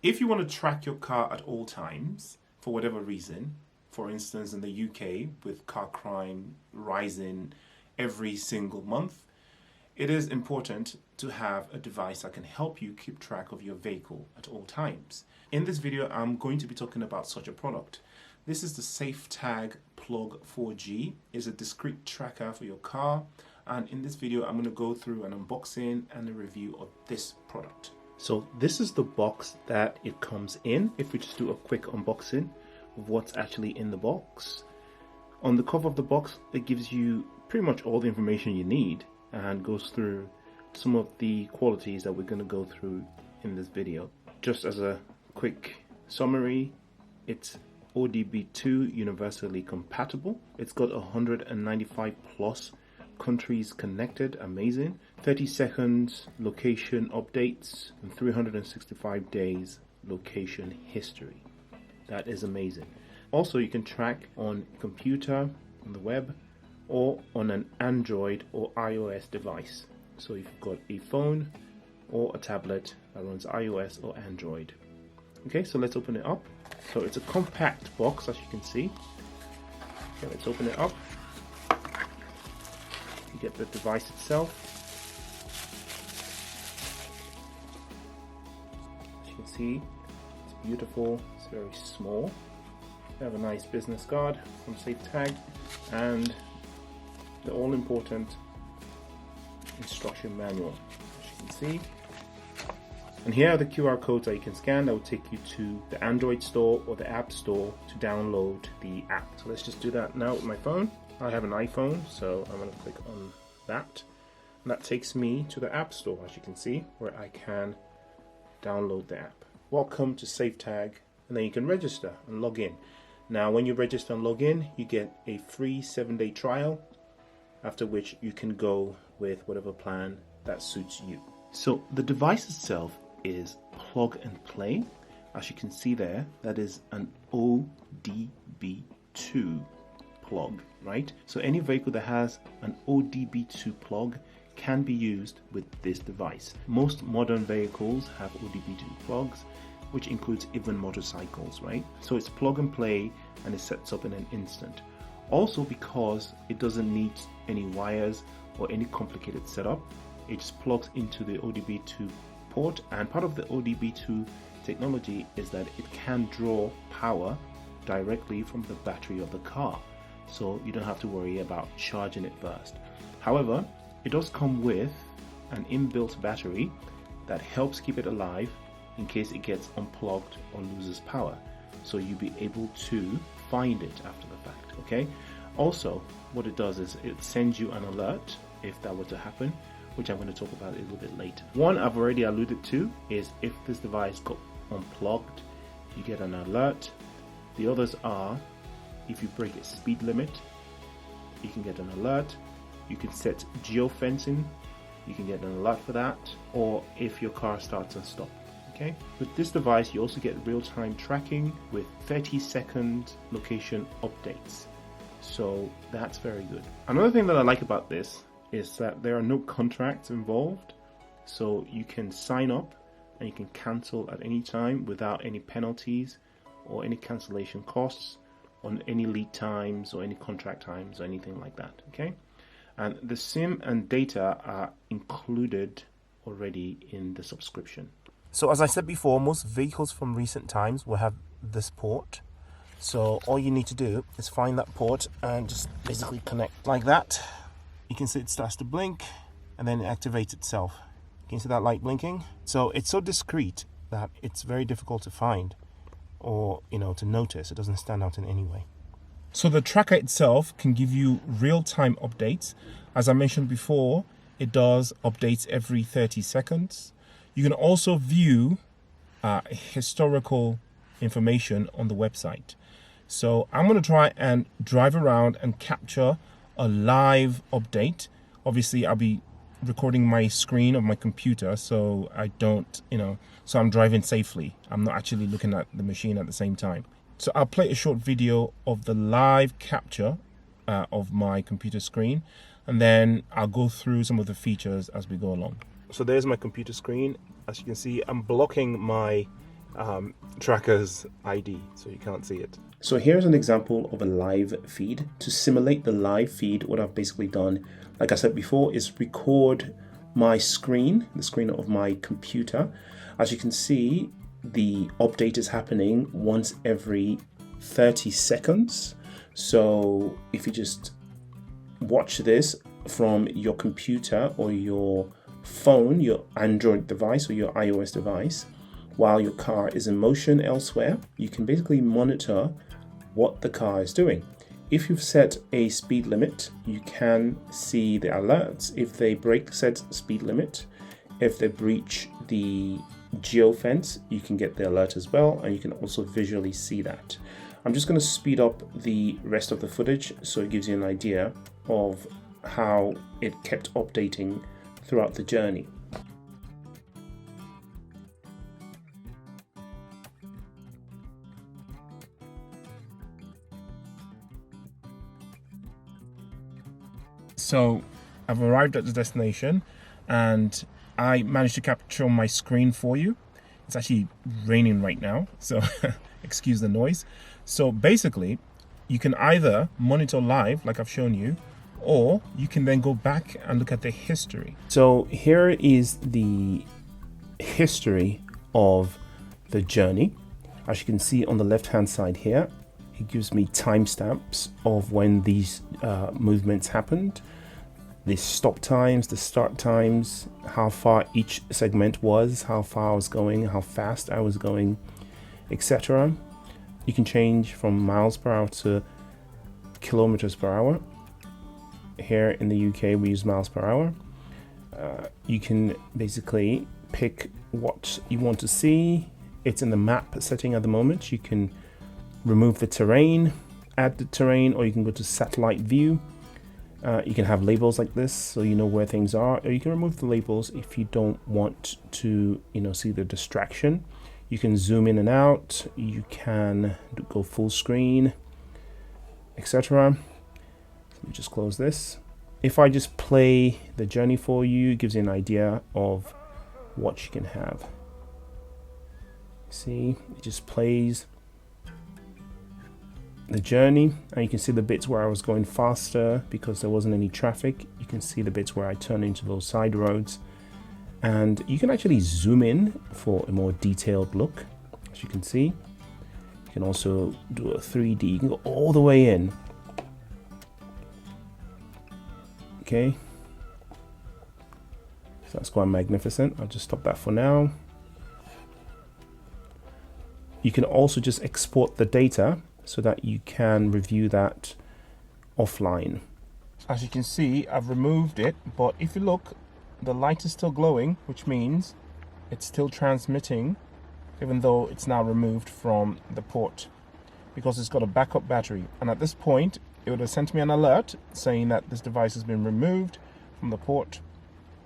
If you want to track your car at all times, for whatever reason, for instance, in the UK, with car crime rising every single month, it is important to have a device that can help you keep track of your vehicle at all times. In this video, I'm going to be talking about such a product. This is the SafeTag Plug 4G. It's a discrete tracker for your car. And in this video, I'm going to go through an unboxing and a review of this product. So this is the box that it comes in. If we just do a quick unboxing of what's actually in the box. On the cover of the box, it gives you pretty much all the information you need and goes through some of the qualities that we're going to go through in this video. Just as a quick summary, it's OBD-II universally compatible. It's got 195 plus countries connected, amazing. 30 seconds location updates and 365 days location history. That is amazing. Also, you can track on computer, on the web, or on an Android or iOS device. So if you've got a phone or a tablet that runs iOS or Android. Okay, so let's open it up. So it's a compact box, as you can see. Okay, let's open it up. You get the device itself. As you can see, it's beautiful, it's very small. We have a nice business card from SafeTag and the all-important instruction manual, as you can see. And here are the QR codes that you can scan that will take you to the Android store or the App Store to download the app. So let's just do that now with my phone. I have an iPhone, so I'm going to click on that. And that takes me to the App Store, as you can see, where I can download the app. Welcome to SafeTag, and then you can register and log in. Now, when you register and log in, you get a free 7-day trial, after which you can go with whatever plan that suits you. So the device itself is plug and play. As you can see there, that is an OBD-II plug, right? So any vehicle that has an OBD-II plug can be used with this device. Most modern vehicles have OBD-II plugs, which includes even motorcycles, right? So it's plug and play and it sets up in an instant. Also, because it doesn't need any wires or any complicated setup, it just plugs into the OBD-II port, and part of the OBD-II technology is that it can draw power directly from the battery of the car, so you don't have to worry about charging it first. However, it does come with an inbuilt battery that helps keep it alive in case it gets unplugged or loses power, so you'll be able to find it after the fact. Okay, also what it does is it sends you an alert if that were to happen, which I'm going to talk about a little bit later. One I've already alluded to is if this device got unplugged, you get an alert. The others are if you break its speed limit, you can get an alert. You can set geofencing, you can get an alert for that, or if your car starts and stops. Okay. With this device, you also get real-time tracking with 30-second location updates. So that's very good. Another thing that I like about this is that there are no contracts involved. So you can sign up and you can cancel at any time without any penalties or any cancellation costs on any lead times or any contract times or anything like that. Okay. And the SIM and data are included already in the subscription. So as I said before, most vehicles from recent times will have this port. So all you need to do is find that port and just basically connect like that. You can see it starts to blink and then it activates itself. You can see that light blinking. So it's so discreet that it's very difficult to find or, to notice. It doesn't stand out in any way. So the tracker itself can give you real-time updates. As I mentioned before, it does updates every 30 seconds. You can also view historical information on the website. So I'm going to try and drive around and capture a live update. Obviously, I'll be recording my screen of my computer, so I don't, so I'm driving safely. I'm not actually looking at the machine at the same time. So I'll play a short video of the live capture of my computer screen, and then I'll go through some of the features as we go along. So there's my computer screen. As you can see, I'm blocking my tracker's ID, so you can't see it. So here's an example of a live feed. To simulate the live feed, what I've basically done, like I said before, is record my screen, the screen of my computer. As you can see, the update is happening once every 30 seconds. So if you just watch this from your computer or your phone, your Android device or your iOS device, while your car is in motion elsewhere, you can basically monitor what the car is doing. If you've set a speed limit, you can see the alerts if they break said speed limit. If they breach the geofence, you can get the alert as well, and you can also visually see that. I'm just going to speed up the rest of the footage so it gives you an idea of how it kept updating throughout the journey. So I've arrived at the destination and I managed to capture my screen for you. It's actually raining right now, so excuse the noise. So basically, you can either monitor live, like I've shown you, or you can then go back and look at the history. So here is the history of the journey. As you can see on the left-hand side here, it gives me timestamps of when these movements happened, the stop times, the start times, how far each segment was, how far I was going, how fast I was going, etc. You can change from miles per hour to kilometers per hour. Here in the UK, we use miles per hour. You can basically pick what you want to see. It's in the map setting at the moment. You can remove the terrain, add the terrain, or you can go to satellite view. You can have labels like this so you know where things are, or you can remove the labels if you don't want to, see the distraction. You can zoom in and out, you can go full screen, etc. Let me just close this. If I just play the journey for you, it gives you an idea of what you can have. See, it just plays the journey, and you can see the bits where I was going faster because there wasn't any traffic. You can see the bits where I turn into those side roads, and you can actually zoom in for a more detailed look. As you can see, you can also do a 3D. You can go all the way in. Okay, so that's quite magnificent. I'll just stop that for now. You can also just export the data so that you can review that offline. As you can see, I've removed it, but if you look, the light is still glowing, which means it's still transmitting, even though it's now removed from the port, because it's got a backup battery. And at this point, it would have sent me an alert saying that this device has been removed from the port,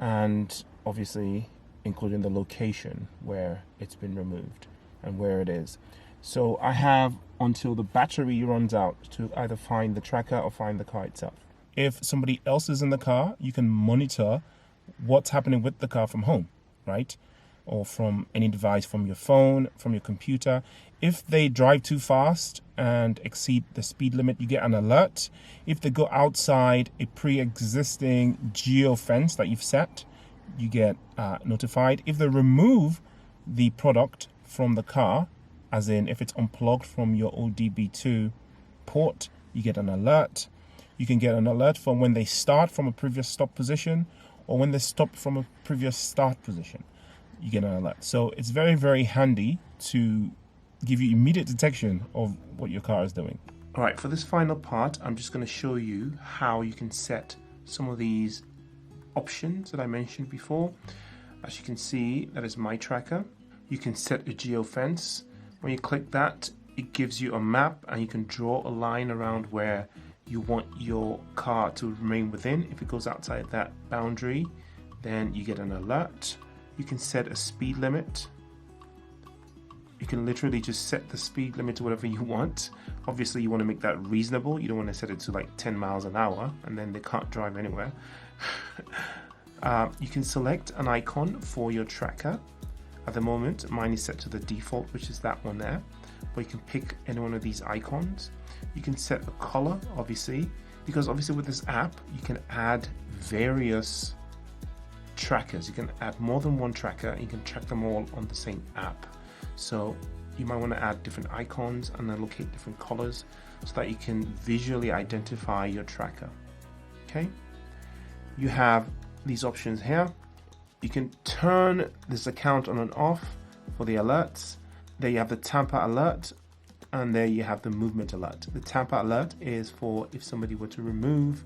and obviously including the location where it's been removed and where it is. So I have until the battery runs out to either find the tracker or find the car itself. If somebody else is in the car, you can monitor what's happening with the car from home, right? Or from any device, from your phone, from your computer. If they drive too fast and exceed the speed limit, you get an alert. If they go outside a pre-existing geofence that you've set, you get notified. If they remove the product from the car, as in if it's unplugged from your OBD-II port, you get an alert. You can get an alert from when they start from a previous stop position, or when they stop from a previous start position, you get an alert. So it's very, very handy to give you immediate detection of what your car is doing. All right, for this final part, I'm just going to show you how you can set some of these options that I mentioned before. As you can see, that is my tracker. You can set a geofence. When you click that, it gives you a map, and you can draw a line around where you want your car to remain within. If it goes outside that boundary, then you get an alert. You can set a speed limit. You can literally just set the speed limit to whatever you want. Obviously, you want to make that reasonable. You don't want to set it to like 10 miles an hour and then they can't drive anywhere. You can select an icon for your tracker. At the moment, mine is set to the default, which is that one there, but you can pick any one of these icons. You can set a color, obviously, because obviously with this app, you can add various trackers. You can add more than one tracker and you can track them all on the same app. So you might want to add different icons and then locate different colors so that you can visually identify your tracker. Okay, you have these options here. You can turn this account on and off for the alerts. There you have the tamper alert, and there you have the movement alert. The tamper alert is for if somebody were to remove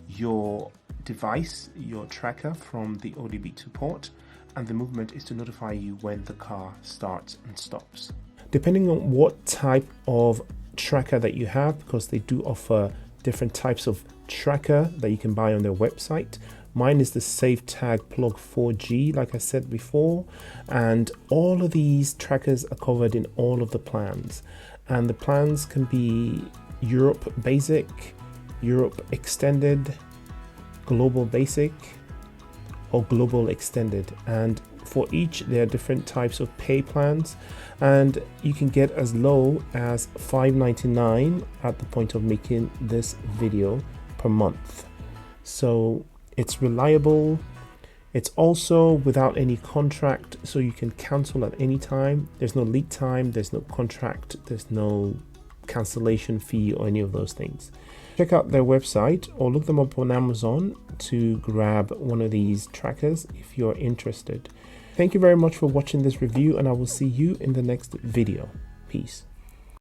your device, your tracker, from the OBD-II port, and the movement is to notify you when the car starts and stops. Depending on what type of tracker that you have, because they do offer different types of tracker that you can buy on their website. Mine is the SafeTag Plug 4G, like I said before, and all of these trackers are covered in all of the plans, and the plans can be Europe Basic, Europe Extended, Global Basic, or Global Extended, and for each there are different types of pay plans, and you can get as low as $5.99 at the point of making this video per month. So it's reliable. It's also without any contract, so you can cancel at any time. There's no lead time, there's no contract, there's no cancellation fee or any of those things. Check out their website or look them up on Amazon to grab one of these trackers if you're interested. Thank you very much for watching this review, and I will see you in the next video. Peace.